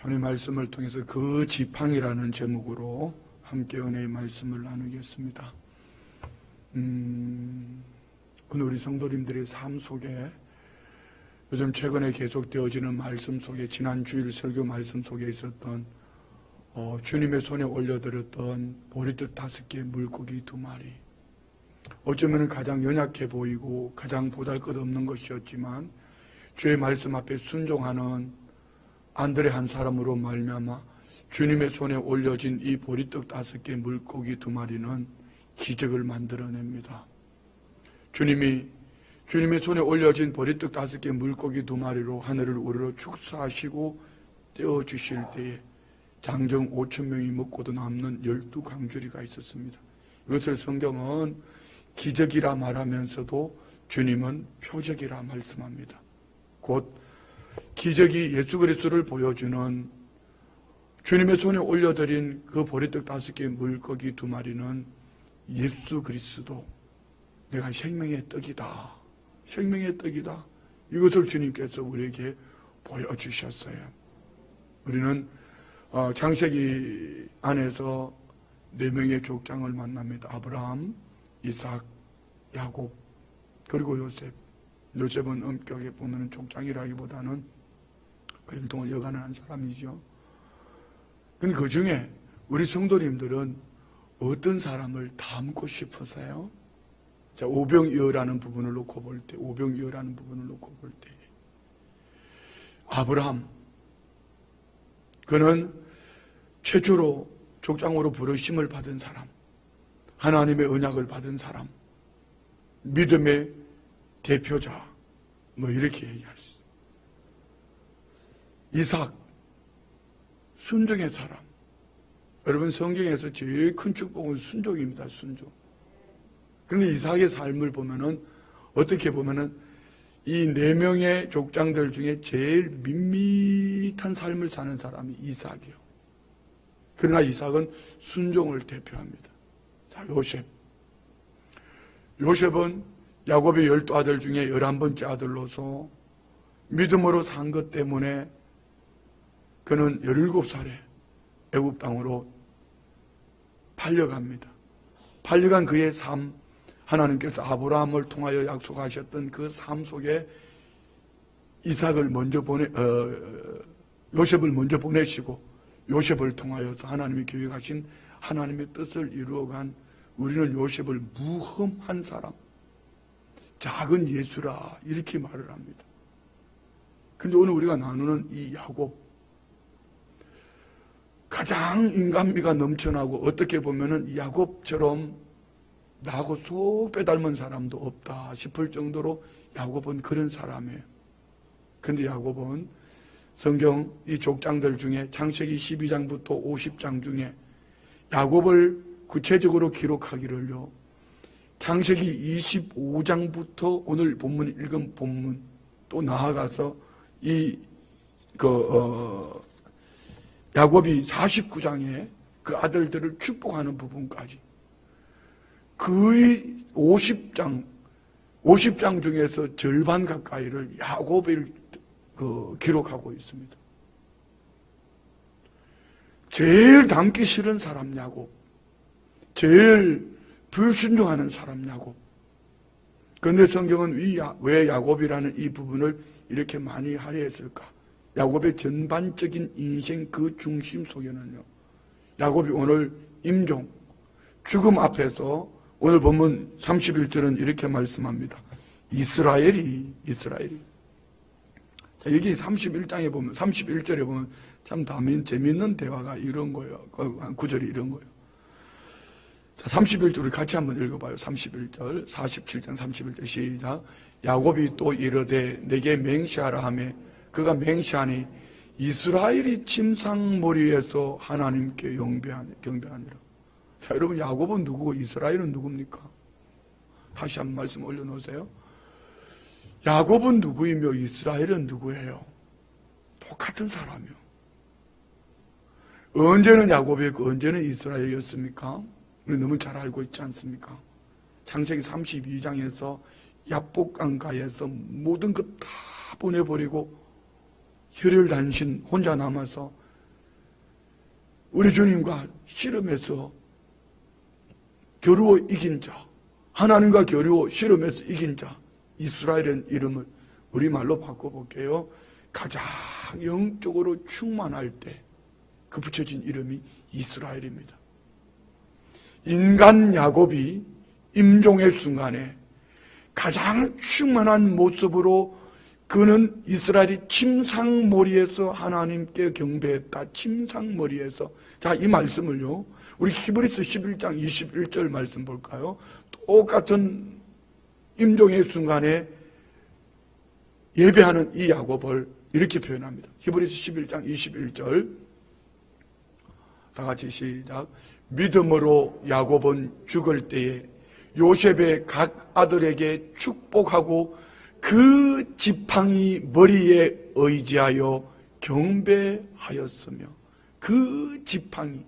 오늘 말씀을 통해서 그 지팡이라는 제목으로 함께 은혜의 말씀을 나누겠습니다. 오늘 우리 성도님들의 삶 속에 요즘 최근에 계속되어지는 말씀 속에 지난 주일 설교 말씀 속에 있었던 주님의 손에 올려드렸던 보리떡 5개 물고기 2마리, 어쩌면 가장 연약해 보이고 가장 보잘것없는 것이었지만 주의 말씀 앞에 순종하는 안드레 한 사람으로 말미암아 주님의 손에 올려진 이 보리떡 5개 물고기 2마리는 기적을 만들어냅니다. 주님의 손에 올려진 보리떡 5개 물고기 2마리로 하늘을 우러러 축사하시고 떼어주실 때에 장정 5,000명이 먹고도 남는 12강주리가 있었습니다. 이것을 성경은 기적이라 말하면서도 주님은 표적이라 말씀합니다. 곧 기적이 예수 그리스도를 보여주는 주님의 손에 올려드린 그 보리떡 5개 물고기 2마리는 예수 그리스도, 내가 생명의 떡이다, 생명의 떡이다, 이것을 주님께서 우리에게 보여주셨어요. 우리는 창세기 안에서 4명의 족장을 만납니다. 아브라함, 이삭, 야곱, 그리고 요셉. 요셉은 엄격하게 보면 족장이라기보다는 그 혈통을 여가는 한 사람이죠. 근데 그 중에 우리 성도님들은 어떤 사람을 닮고 싶으세요? 자, 오병이어라는 부분을 놓고 볼 때, 아브라함, 그는 최초로 족장으로 부르심을 받은 사람, 하나님의 언약을 받은 사람, 믿음의 대표자, 이렇게 얘기할 수 있어요. 이삭, 순종의 사람. 여러분, 성경에서 제일 큰 축복은 순종입니다. 순종. 그런데 이삭의 삶을 보면은, 어떻게 보면은 이 4명의 족장들 중에 제일 밋밋한 삶을 사는 사람이 이삭이요. 그러나 이삭은 순종을 대표합니다. 자, 요셉은 야곱의 12아들 중에 11번째 아들로서 믿음으로 산 것 때문에 그는 17살에 애굽 땅으로 팔려갑니다. 팔려간 그의 삶, 하나님께서 아브라함을 통하여 약속하셨던 그 삶 속에 요셉을 먼저 보내시고 요셉을 통하여서 하나님이 계획하신 하나님의 뜻을 이루어간 우리는 요셉을 무흠한 사람, 작은 예수라, 이렇게 말을 합니다. 근데 오늘 우리가 나누는 이 야곱, 가장 인간미가 넘쳐나고 어떻게 보면은 야곱처럼 나하고 쏙 빼닮은 사람도 없다 싶을 정도로 야곱은 그런 사람이에요. 근데 야곱은 성경 이 족장들 중에 창세기 12장부터 50장 중에 야곱을 구체적으로 기록하기를요, 창세기 25장부터 오늘 본문 읽은 본문 또 나아가서 야곱이 49장에 그 아들들을 축복하는 부분까지 거의 50장 중에서 절반 가까이를 야곱을 기록하고 있습니다. 제일 닮기 싫은 사람 야곱, 제일 불순종하는 사람 야곱. 그런데 성경은 왜 야곱이라는 이 부분을 이렇게 많이 할애했을까? 야곱의 전반적인 인생 그 중심 속에는요, 야곱이 오늘 임종, 죽음 앞에서 오늘 본문 31절은 이렇게 말씀합니다. 이스라엘이. 자, 여기 31절에 보면 참 재미있는 대화가 이런 거예요. 구절이 이런 거예요. 자, 31절 우리 같이 한번 읽어봐요. 31절, 47장 31절 시작. 야곱이 또 이르되 내게 맹세하라 하며 그가 맹세하니 이스라엘이 침상머리에서 하나님께 경배하니라. 자, 여러분, 야곱은 누구고 이스라엘은 누굽니까? 다시 한 말씀 올려놓으세요. 야곱은 누구이며 이스라엘은 누구예요? 똑같은 사람이요. 언제는 야곱이었고 언제는 이스라엘이었습니까? 우리 너무 잘 알고 있지 않습니까? 창세기 32장에서 야복강가에서 모든 것 다 보내버리고 혈혈단신 혼자 남아서 우리 주님과 씨름해서 겨루어 이긴 자, 하나님과 겨루어 씨름해서 이긴 자, 이스라엘은 이름을 우리말로 바꿔볼게요. 가장 영적으로 충만할 때 그 붙여진 이름이 이스라엘입니다. 인간 야곱이 임종의 순간에 가장 충만한 모습으로 그는 이스라엘이 침상머리에서 하나님께 경배했다. 침상머리에서. 자, 이 말씀을요, 우리 히브리서 11장 21절 말씀 볼까요? 똑같은 임종의 순간에 예배하는 이 야곱을 이렇게 표현합니다. 히브리서 11장 21절 다 같이 시작. 믿음으로 야곱은 죽을 때에 요셉의 각 아들에게 축복하고 그 지팡이 머리에 의지하여 경배하였으며, 그 지팡이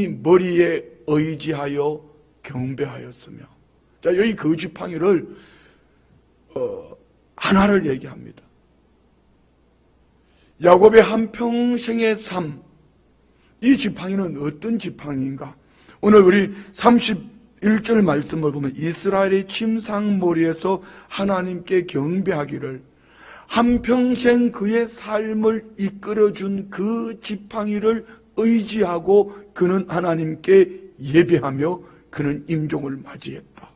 머리에 의지하여 경배하였으며. 자, 여기 그 지팡이를 하나를 얘기합니다. 야곱의 한평생의 삶, 이 지팡이는 어떤 지팡이인가? 오늘 우리 31절 말씀을 보면 이스라엘의 침상머리에서 하나님께 경배하기를, 한평생 그의 삶을 이끌어준 그 지팡이를 의지하고 그는 하나님께 예배하며 그는 임종을 맞이했다.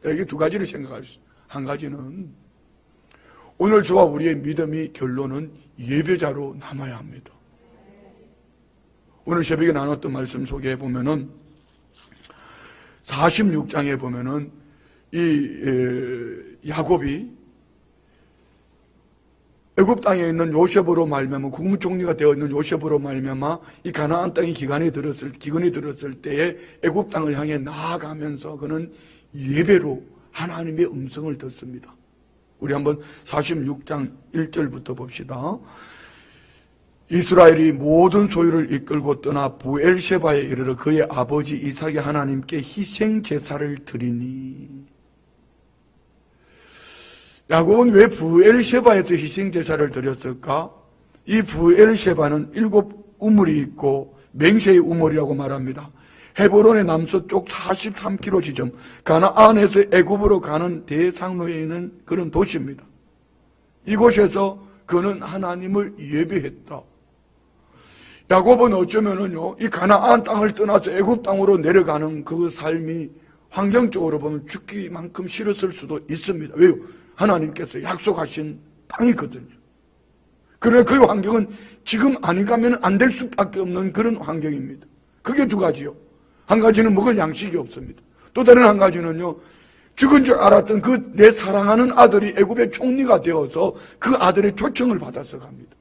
여기 두 가지를 생각할 수 있어요. 한 가지는 오늘 저와 우리의 믿음이 결론은 예배자로 남아야 합니다. 오늘 새벽에 나눴던 말씀 속에 보면은 46장에 보면은 이 야곱이 애굽 땅에 있는 요셉으로 말미암아, 국무총리가 되어 있는 요셉으로 말미암아 이 가나안 땅이 기근이 들었을 때에 애굽 땅을 향해 나아가면서 그는 예배로 하나님의 음성을 듣습니다. 우리 한번 46장 1절부터 봅시다. 이스라엘이 모든 소유를 이끌고 떠나 부엘셰바에 이르러 그의 아버지 이삭의 하나님께 희생 제사를 드리니. 야곱은 왜 부엘셰바에서 희생 제사를 드렸을까? 이 부엘셰바는 7 우물이 있고 맹세의 우물이라고 말합니다. 헤브론의 남서쪽 43km 지점, 가나안에서 애굽으로 가는 대상로에 있는 그런 도시입니다. 이곳에서 그는 하나님을 예배했다. 야곱은 어쩌면은요, 이 가나안 땅을 떠나서 애굽 땅으로 내려가는 그 삶이 환경적으로 보면 죽기만큼 싫었을 수도 있습니다. 왜요? 하나님께서 약속하신 땅이거든요. 그러나 그 환경은 지금 안 가면 안 될 수밖에 없는 그런 환경입니다. 그게 두 가지요. 한 가지는 먹을 양식이 없습니다. 또 다른 한 가지는요, 죽은 줄 알았던 그 내 사랑하는 아들이 애굽의 총리가 되어서 그 아들의 초청을 받아서 갑니다.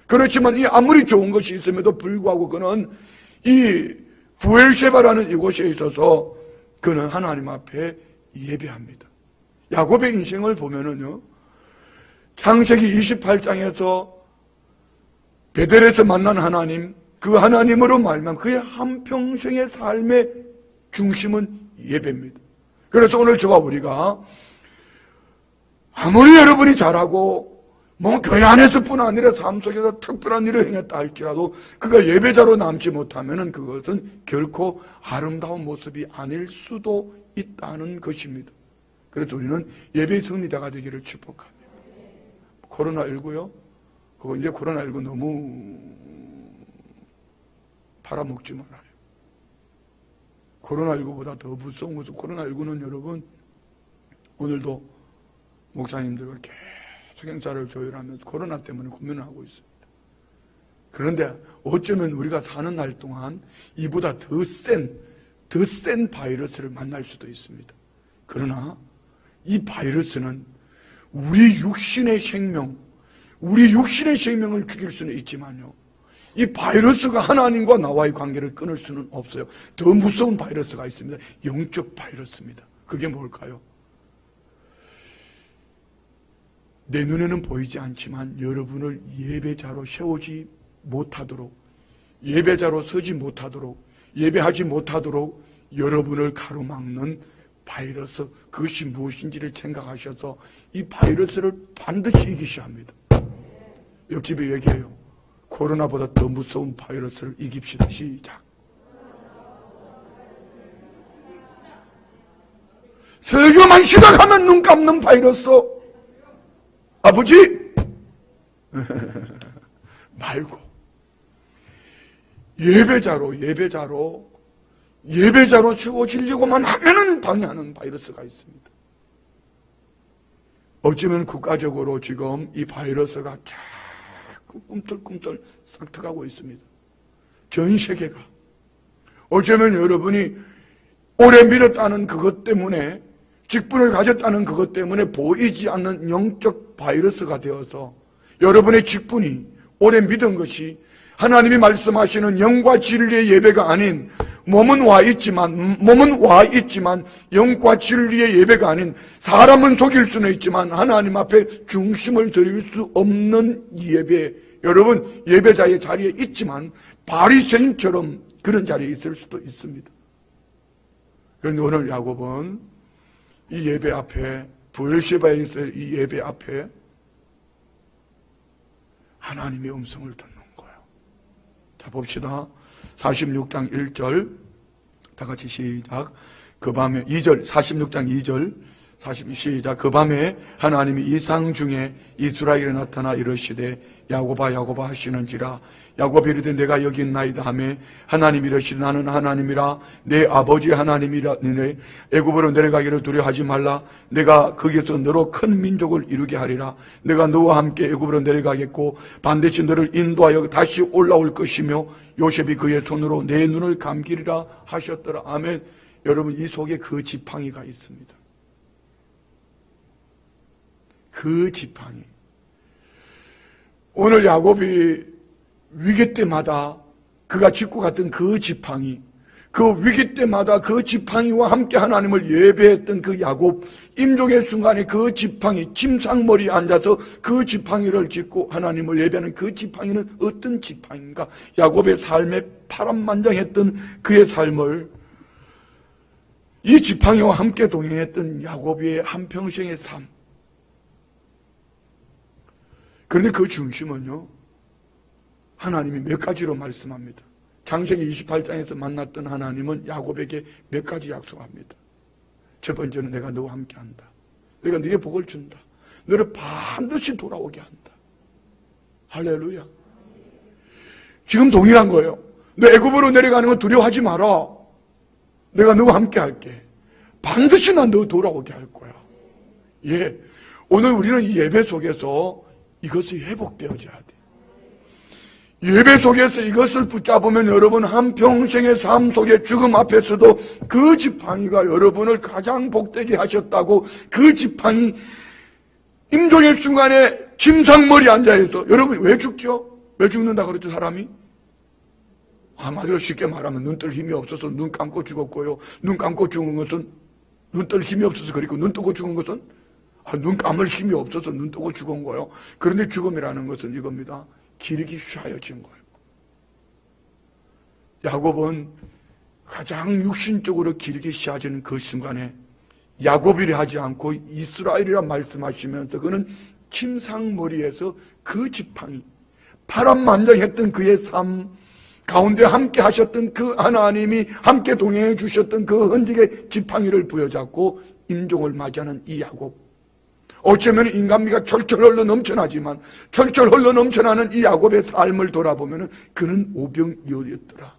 그렇지만 이 아무리 좋은 것이 있음에도 불구하고 그는 이 부엘셰바라는 이곳에 있어서 그는 하나님 앞에 예배합니다. 야곱의 인생을 보면은요, 창세기 28장에서 베델에서 만난 하나님, 그 하나님으로 말미암아 그의 한평생의 삶의 중심은 예배입니다. 그래서 오늘 저와 우리가 아무리 여러분이 잘하고 뭐 교회 안에서뿐 아니라 삶 속에서 특별한 일을 행했다 할지라도 그가 예배자로 남지 못하면 그것은 결코 아름다운 모습이 아닐 수도 있다는 것입니다. 그래서 우리는 예배의 승리자가 되기를 축복합니다. 코로나19요? 그거 이제 코로나19 너무 팔아먹지 말아요. 코로나19보다 더 무서운 것은, 코로나19는 여러분, 오늘도 목사님들과 계속 행사를 조율하면서 코로나 때문에 고민을 하고 있습니다. 그런데 어쩌면 우리가 사는 날 동안 이보다 더 센 바이러스를 만날 수도 있습니다. 그러나 이 바이러스는 우리 육신의 생명을 죽일 수는 있지만요, 이 바이러스가 하나님과 나와의 관계를 끊을 수는 없어요. 더 무서운 바이러스가 있습니다. 영적 바이러스입니다. 그게 뭘까요? 내 눈에는 보이지 않지만 여러분을 예배자로 세우지 못하도록, 예배자로 서지 못하도록, 예배하지 못하도록 여러분을 가로막는 바이러스, 그것이 무엇인지를 생각하셔서 이 바이러스를 반드시 이기셔야 합니다. 옆집에 얘기해요. 코로나보다 더 무서운 바이러스를 이깁시다. 시작. 설교만 시작하면 눈 감는 바이러스. 아버지 말고 예배자로 세워지려고만 하면은 방해하는 바이러스가 있습니다. 어쩌면 국가적으로 지금 이 바이러스가 자꾸 꿈틀꿈틀 싹트가고 있습니다. 전 세계가. 어쩌면 여러분이 오래 믿었다는 그것 때문에, 직분을 가졌다는 그것 때문에 보이지 않는 영적 바이러스가 되어서 여러분의 직분이, 오래 믿은 것이 하나님이 말씀하시는 영과 진리의 예배가 아닌, 몸은 와 있지만 영과 진리의 예배가 아닌, 사람은 속일 수는 있지만 하나님 앞에 중심을 드릴 수 없는 예배. 여러분 예배자의 자리에 있지만 바리새인처럼 그런 자리에 있을 수도 있습니다. 그런데 오늘 야곱은 이 예배 앞에, 브엘셰바에서의 이 예배 앞에 하나님의 음성을 듣는 거예요. 자, 봅시다. 46장 1절 다 같이 시작. 그 밤에 2절, 46장 2절 시작. 그 밤에 하나님이 이상 중에 이스라엘에 나타나 이르시되 야곱아 야곱아 하시는지라. 야곱이 이르되 내가 여기 있나이다 하매 하나님이 이르시되 나는 하나님이라 내 아버지 하나님이라. 애굽으로 내려가기를 두려워하지 말라. 내가 거기에서 너로 큰 민족을 이루게 하리라. 내가 너와 함께 애굽으로 내려가겠고 반드시 너를 인도하여 다시 올라올 것이며 요셉이 그의 손으로 내 눈을 감기리라 하셨더라. 아멘. 여러분 이 속에 그 지팡이가 있습니다. 그 지팡이. 오늘 야곱이 위기 때마다 그가 짚고 갔던 그 지팡이, 그 위기 때마다 그 지팡이와 함께 하나님을 예배했던 그 야곱, 임종의 순간에 그 지팡이, 침상머리에 앉아서 그 지팡이를 짚고 하나님을 예배하는 그 지팡이는 어떤 지팡이인가? 야곱의 삶에 파란만장했던 그의 삶을 이 지팡이와 함께 동행했던 야곱의 한평생의 삶. 그런데 그 중심은요, 하나님이 몇 가지로 말씀합니다. 창세기 28장에서 만났던 하나님은 야곱에게 몇 가지 약속합니다. 첫 번째는 내가 너와 함께 한다. 내가 네게 복을 준다. 너를 반드시 돌아오게 한다. 할렐루야. 지금 동일한 거예요. 너 애굽으로 내려가는 거 두려워하지 마라. 내가 너와 함께 할게. 반드시 난 너 돌아오게 할 거야. 예. 오늘 우리는 이 예배 속에서 이것이 회복되어져야 돼. 예배 속에서 이것을 붙잡으면 여러분 한평생의 삶 속에 죽음 앞에서도 그 지팡이가 여러분을 가장 복되게 하셨다고. 그 지팡이, 임종의 순간에 침상머리에 앉아있어. 여러분 왜 죽죠? 왜 죽는다 그랬죠 사람이? 한마디로 쉽게 말하면 눈 뜰 힘이 없어서 눈 감고 죽었고요. 눈 감고 죽은 것은 눈 뜰 힘이 없어서 그리고 눈 뜨고 죽은 것은 눈 감을 힘이 없어서 눈 뜨고 죽은 거예요. 그런데 죽음이라는 것은 이겁니다. 기르기 쉬워진 거예요. 야곱은 가장 육신적으로 기르기 쉬워지는 그 순간에 야곱이라 하지 않고 이스라엘이라 말씀하시면서 그는 침상머리에서 그 지팡이, 파란만장했던 그의 삶 가운데 함께 하셨던 그 하나님이 함께 동행해 주셨던 그 흔적의 지팡이를 부여잡고 임종을 맞이하는 이 야곱. 어쩌면 인간미가 철철 흘러 넘쳐나지만 철철 흘러 넘쳐나는 이 야곱의 삶을 돌아보면 그는 오병이어였더라.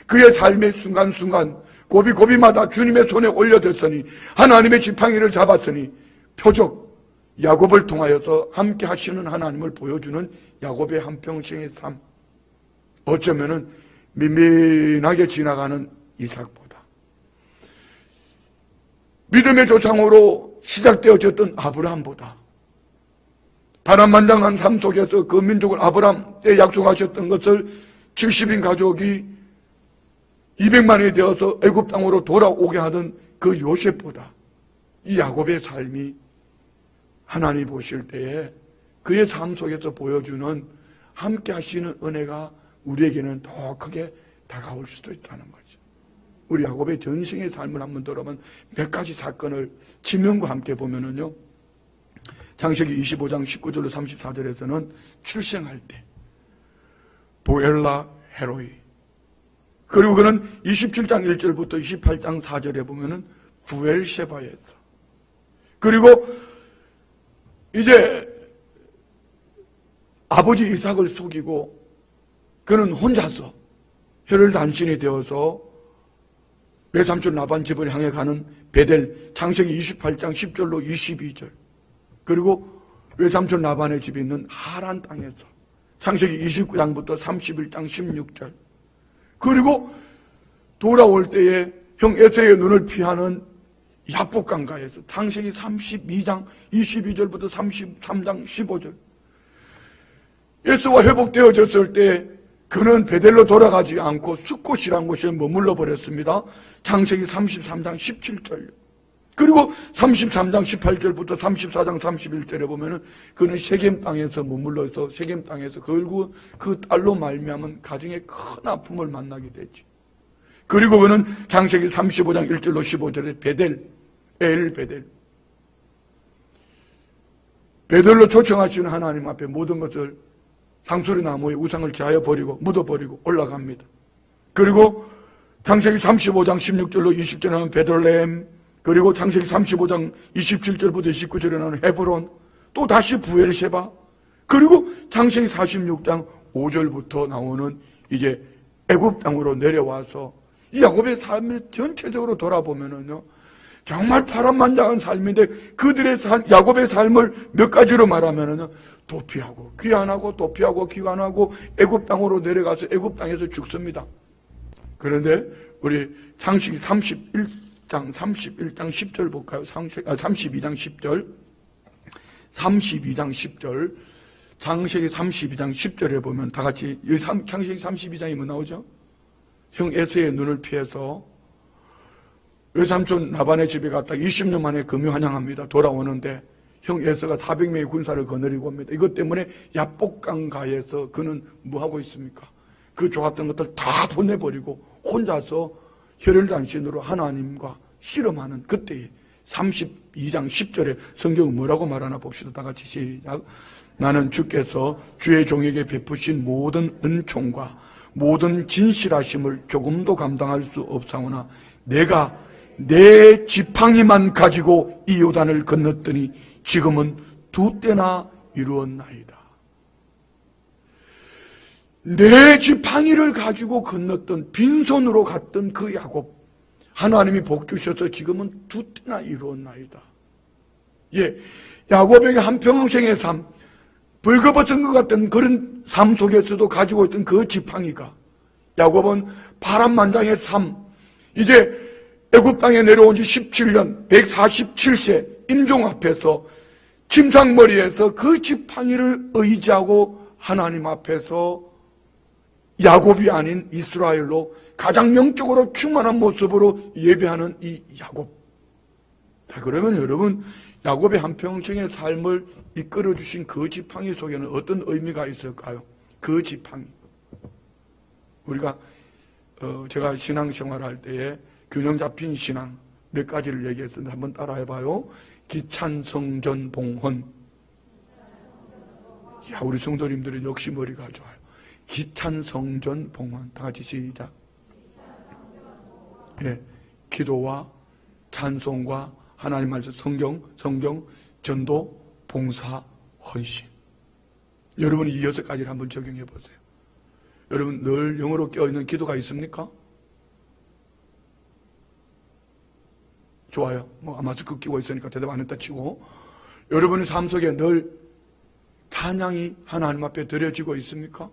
그의 삶의 순간순간 고비고비마다 주님의 손에 올려졌으니 하나님의 지팡이를 잡았으니 표적 야곱을 통하여서 함께 하시는 하나님을 보여주는 야곱의 한평생의 삶. 어쩌면은 민민하게 지나가는 이삭보다, 믿음의 조상으로 시작되어졌던 아브라함보다, 바람만장한 삶 속에서 그 민족을 아브라함에 약속하셨던 것을 70인 가족이 200만이 되어서 애굽 땅으로 돌아오게 하던 그 요셉보다 이 야곱의 삶이 하나님 보실 때에 그의 삶 속에서 보여주는 함께 하시는 은혜가 우리에게는 더 크게 다가올 수도 있다는 거죠. 우리 야곱의 전생의 삶을 한번 돌아보면 몇 가지 사건을 지명과 함께 보면은요, 창세기 25장 19절로 34절에서는 출생할 때 보엘라 헤로이. 그리고 그는 27장 1절부터 28장 4절에 보면은 부엘셰바에서. 그리고 이제 아버지 이삭을 속이고 그는 혼자서 혈혈단신이 되어서 외삼촌 라반 집을 향해 가는 베델, 창세기 28장 10절로 22절. 그리고 외삼촌 라반의 집이 있는 하란 땅에서 창세기 29장부터 31장 16절. 그리고 돌아올 때에 형 에서의 눈을 피하는 야복강가에서 창세기 32장 22절부터 33장 15절. 에서가 회복되어졌을 때 그는 베델로 돌아가지 않고 숫곳이라는 곳에 머물러 버렸습니다. 창세기 33장 17절. 그리고 33장 18절부터 34장 31절에 보면은 그는 세겜 땅에서 머물러서 세겜 땅에서 결국 그 딸로 말미암은 가정에 큰 아픔을 만나게 되지. 그리고 그는 창세기 35장 1절로 15절에 베델로 초청하시는 하나님 앞에 모든 것을 상수리 나무에 우상을 제하여 버리고 묻어버리고 올라갑니다. 그리고 창세기 35장 16절로 20절에 나오는 베들레헴, 그리고 창세기 35장 27절부터 29절에 나오는 헤브론, 또 다시 부엘셰바, 그리고 창세기 46장 5절부터 나오는 이제 애굽 땅으로 내려와서 이 야곱의 삶을 전체적으로 돌아보면은요, 정말 파란만장한 삶인데 그들의 야곱의 삶을 몇 가지로 말하면은요, 도피하고 귀환하고 도피하고 귀환하고 애굽 땅으로 내려가서 애굽 땅에서 죽습니다. 그런데 우리 창세기 31장 10절 볼까요? 32장 10절. 32장 10절. 창세기 32장 10절에 보면 다 같이 창세기 32장이 뭐 나오죠? 형 에서의 눈을 피해서 외삼촌 라반의 집에 갔다 20년 만에 금유환영합니다. 돌아오는데 형 에서가 400명의 군사를 거느리고 옵니다. 이것 때문에 야복강가에서 그는 뭐 하고 있습니까? 그 좋았던 것들 다 보내버리고 혼자서 혈혈단신으로 하나님과 씨름하는 그때에 32장 10절에 성경은 뭐라고 말하나 봅시다. 다 같이 시작. 나는 주께서 주의 종에게 베푸신 모든 은총과 모든 진실하심을 조금도 감당할 수 없사오나 내가 내 지팡이만 가지고 이 요단을 건넜더니 지금은 2때나 이루었나이다. 내 지팡이를 가지고 건넜던 빈손으로 갔던 그 야곱, 하나님이 복 주셔서 지금은 2때나 이루었나이다. 예, 야곱에게 한평생의 삶, 벌거벗은 것 같은 그런 삶 속에서도 가지고 있던 그 지팡이가 야곱은 파란만장의 삶, 이제 애굽 땅에 내려온 지 17년 147세 임종 앞에서 침상머리에서 그 지팡이를 의지하고 하나님 앞에서 야곱이 아닌 이스라엘로 가장 영적으로 충만한 모습으로 예배하는 이 야곱. 자, 그러면 여러분, 야곱의 한평생의 삶을 이끌어주신 그 지팡이 속에는 어떤 의미가 있을까요? 그 지팡이. 우리가 제가 신앙생활할 때에 균형 잡힌 신앙 몇 가지를 얘기했는데 한번 따라해봐요. 기찬성전 봉헌. 야, 우리 성도님들은 역시 머리가 좋아요. 기찬성전 봉헌. 다 같이 시작. 예, 기도와 찬송과 하나님 말씀, 성경, 전도, 봉사, 헌신. 여러분이 이 6가지를 한번 적용해 보세요. 여러분 늘 영으로 깨어있는 기도가 있습니까? 좋아요. 뭐 마스크 끼고 있으니까 대답 안 했다 치고, 여러분의 삶 속에 늘 찬양이 하나님 앞에 드려지고 있습니까?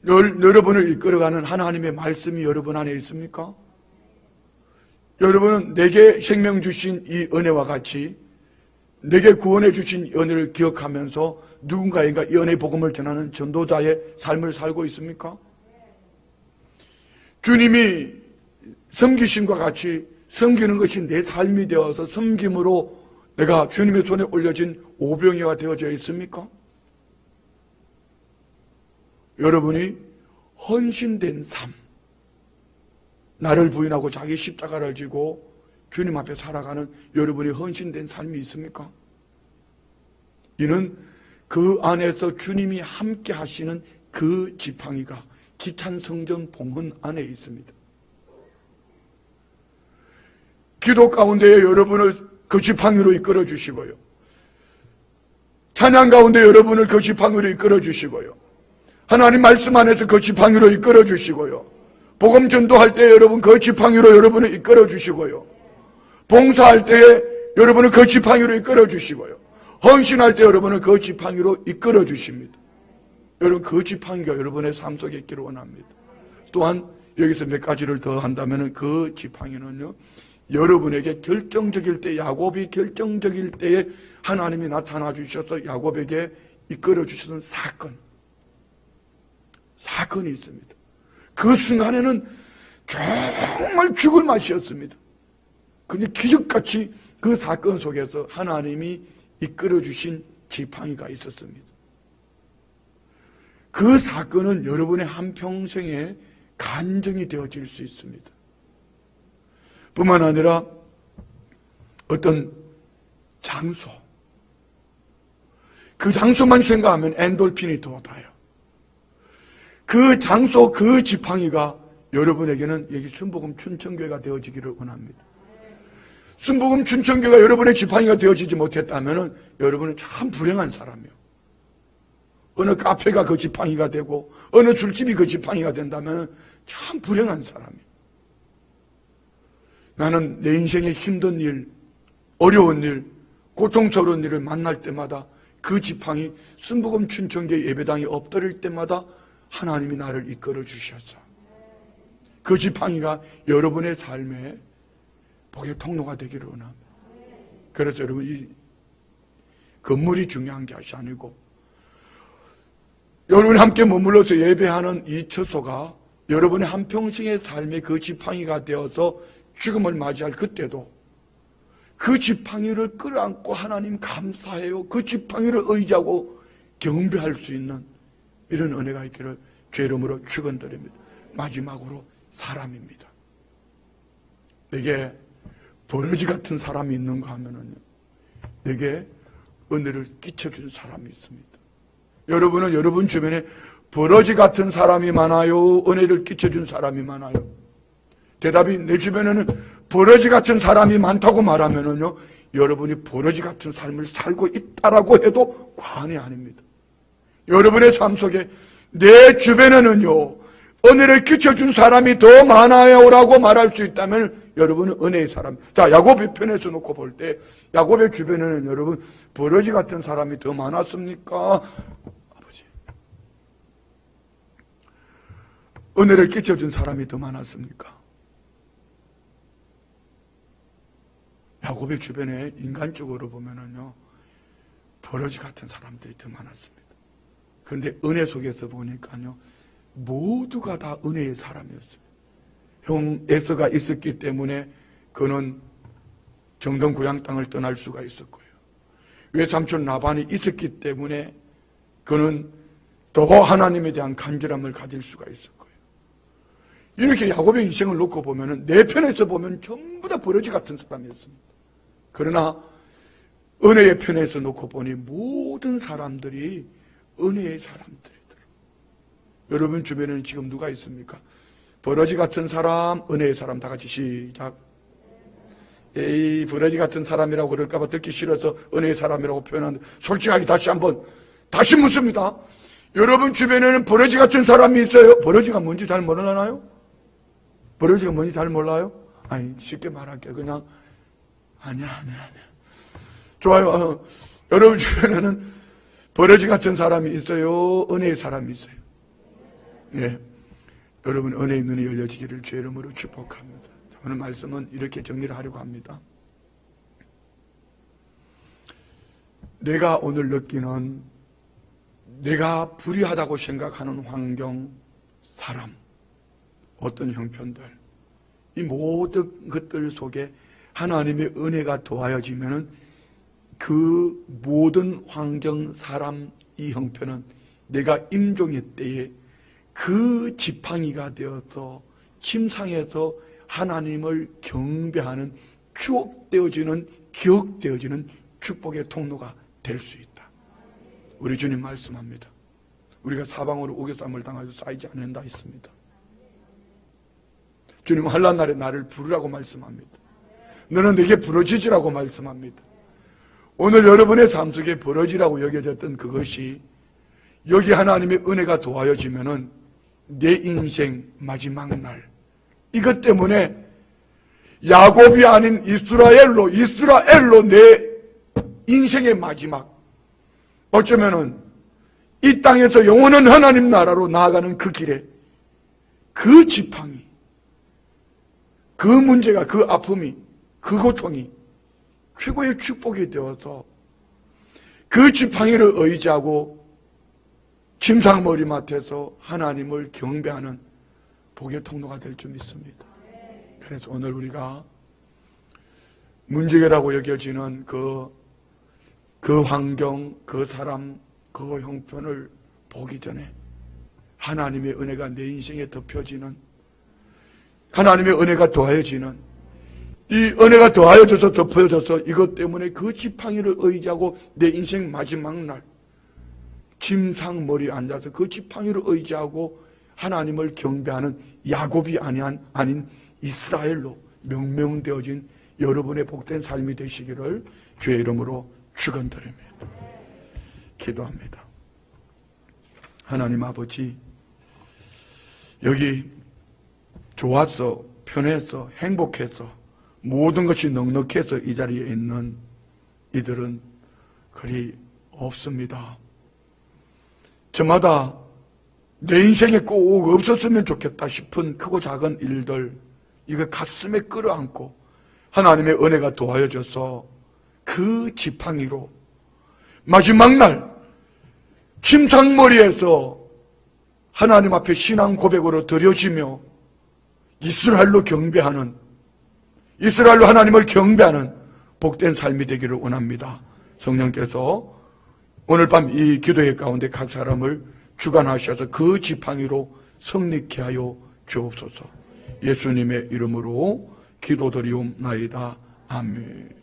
늘 여러분을 이끌어가는 하나님의 말씀이 여러분 안에 있습니까? 여러분은 내게 생명 주신 이 은혜와 같이 내게 구원해 주신 이 은혜를 기억하면서 누군가에게 이 은혜의 복음을 전하는 전도자의 삶을 살고 있습니까? 주님이 섬기심과 같이 섬기는 것이 내 삶이 되어서 섬김으로 내가 주님의 손에 올려진 오병이가 되어져 있습니까? 여러분이 헌신된 삶, 나를 부인하고 자기 십자가를 지고 주님 앞에 살아가는 여러분이 헌신된 삶이 있습니까? 이는 그 안에서 주님이 함께 하시는 그 지팡이가 기찬성전 봉헌 안에 있습니다. 기도 가운데 여러분을 그 지팡이로 이끌어 주시고요. 찬양 가운데 여러분을 그 지팡이로 이끌어 주시고요. 하나님 말씀 안에서 그 지팡이로 이끌어 주시고요. 복음 전도할 때 여러분 그 지팡이로 여러분을 이끌어 주시고요. 봉사할 때에 여러분을 그 지팡이로 이끌어 주시고요. 헌신할 때 여러분을 그 지팡이로 이끌어 주십니다. 여러분 그 지팡이가 여러분의 삶 속에 있기를 원합니다. 또한 여기서 몇 가지를 더 한다면 그 지팡이는요, 여러분에게 결정적일 때, 야곱이 결정적일 때에 하나님이 나타나 주셔서 야곱에게 이끌어 주시는 사건이 있습니다. 그 순간에는 정말 죽을 맛이었습니다. 근데 기적같이 그 사건 속에서 하나님이 이끌어 주신 지팡이가 있었습니다. 그 사건은 여러분의 한평생에 간증이 되어질 수 있습니다. 뿐만 아니라 어떤 장소, 그 장소만 생각하면 엔돌핀이 돋아요. 그 장소, 그 지팡이가 여러분에게는 여기 순복음 춘천교회가 되어지기를 원합니다. 순복음 춘천교회가 여러분의 지팡이가 되어지지 못했다면 여러분은 참 불행한 사람이에요. 어느 카페가 그 지팡이가 되고 어느 술집이 그 지팡이가 된다면 참 불행한 사람이에요. 나는 내 인생의 힘든 일, 어려운 일, 고통스러운 일을 만날 때마다 그 지팡이 순복음 춘천교회 예배당에 엎드릴 때마다 하나님이 나를 이끌어 주셨어. 그 지팡이가 여러분의 삶에 복의 통로가 되기를 원합니다. 그래서 여러분 이 건물이 중요한 것이 아니고 여러분이 함께 머물러서 예배하는 이 처소가 여러분의 한평생의 삶의 그 지팡이가 되어서 죽음을 맞이할 그때도 그 지팡이를 끌어안고 하나님 감사해요. 그 지팡이를 의지하고 경배할 수 있는 이런 은혜가 있기를 주의 이름으로 축원드립니다. 마지막으로 사람입니다. 내게 버러지 같은 사람이 있는가 하면은요, 내게 은혜를 끼쳐준 사람이 있습니다. 여러분은 여러분 주변에 버러지 같은 사람이 많아요? 은혜를 끼쳐준 사람이 많아요? 대답이 내 주변에는 버러지 같은 사람이 많다고 말하면은요, 여러분이 버러지 같은 삶을 살고 있다라고 해도 과언이 아닙니다. 여러분의 삶 속에 내 주변에는요, 은혜를 끼쳐준 사람이 더 많아요라고 말할 수 있다면 여러분은 은혜의 사람. 자, 야곱의 편에서 놓고 볼 때 야곱의 주변에는 여러분 버러지 같은 사람이 더 많았습니까? 아버지, 은혜를 끼쳐준 사람이 더 많았습니까? 야곱의 주변에 인간적으로 보면은요, 버러지 같은 사람들이 더 많았습니다. 그런데 은혜 속에서 보니까요, 모두가 다 은혜의 사람이었습니다. 형 에서가 있었기 때문에 그는 정든 고향 땅을 떠날 수가 있었고요. 외삼촌 라반이 있었기 때문에 그는 더 하나님에 대한 간절함을 가질 수가 있었고요. 이렇게 야곱의 인생을 놓고 보면은 내 편에서 보면 전부 다 버러지 같은 사람이었습니다. 그러나 은혜의 편에서 놓고 보니 모든 사람들이 은혜의 사람들이더라고요. 여러분 주변에는 지금 누가 있습니까? 버러지 같은 사람, 은혜의 사람. 다 같이 시작. 에이, 버러지 같은 사람이라고 그럴까봐 듣기 싫어서 은혜의 사람이라고 표현하는데, 솔직하게 다시 묻습니다. 여러분 주변에는 버러지 같은 사람이 있어요? 버러지가 뭔지 잘 모르나요? 버러지가 뭔지 잘 몰라요? 아니, 쉽게 말할게요. 그냥 아니야. 좋아요. 여러분 주변에는 버러지 같은 사람이 있어요? 은혜의 사람이 있어요? 예. 여러분 은혜의 눈이 열려지기를 주의 이름으로 축복합니다. 오늘 말씀은 이렇게 정리를 하려고 합니다. 내가 오늘 느끼는, 내가 불의하다고 생각하는 환경, 사람, 어떤 형편들, 이 모든 것들 속에 하나님의 은혜가 더하여지면은 그 모든 환경, 사람, 이 형편은 내가 임종의 때에 그 지팡이가 되어서 침상에서 하나님을 경배하는 추억되어지는, 기억되어지는 축복의 통로가 될 수 있다. 우리 주님 말씀합니다. 우리가 사방으로 우겨쌈을 당하여 쌓이지 않는다 했습니다. 주님 환난 날에 나를 부르라고 말씀합니다. 너는 내게 부러지지라고 말씀합니다. 오늘 여러분의 삶 속에 부러지라고 여겨졌던 그것이 여기 하나님의 은혜가 도하여지면은 내 인생 마지막 날, 이것 때문에 야곱이 아닌 이스라엘로 내 인생의 마지막, 어쩌면은 이 땅에서 영원한 하나님 나라로 나아가는 그 길에 그 지팡이, 그 문제가, 그 아픔이, 그 고통이 최고의 축복이 되어서 그 지팡이를 의지하고 침상머리맡에서 하나님을 경배하는 복의 통로가 될 줄 믿습니다. 그래서 오늘 우리가 문제라고 여겨지는 그 환경, 그 사람, 그 형편을 보기 전에 하나님의 은혜가 내 인생에 덮여지는, 하나님의 은혜가 더하여지는, 이 은혜가 더하여져서 덮여져서 이것 때문에 그 지팡이를 의지하고 내 인생 마지막 날 침상머리에 앉아서 그 지팡이를 의지하고 하나님을 경배하는 야곱이 아닌 이스라엘로 명명되어진 여러분의 복된 삶이 되시기를 주의 이름으로 축원드립니다. 기도합니다. 하나님 아버지, 여기 좋았어, 편했어, 행복했어, 모든 것이 넉넉해서 이 자리에 있는 이들은 그리 없습니다. 저마다 내 인생에 꼭 없었으면 좋겠다 싶은 크고 작은 일들, 이거 가슴에 끌어안고 하나님의 은혜가 도와줘서 그 지팡이로 마지막 날 침상머리에서 하나님 앞에 신앙 고백으로 드려지며 이스라엘로 경배하는, 이스라엘로 하나님을 경배하는 복된 삶이 되기를 원합니다. 성령께서 오늘 밤 이 기도회 가운데 각 사람을 주관하셔서 그 지팡이로 성립케 하여 주옵소서. 예수님의 이름으로 기도드리옵나이다. 아멘.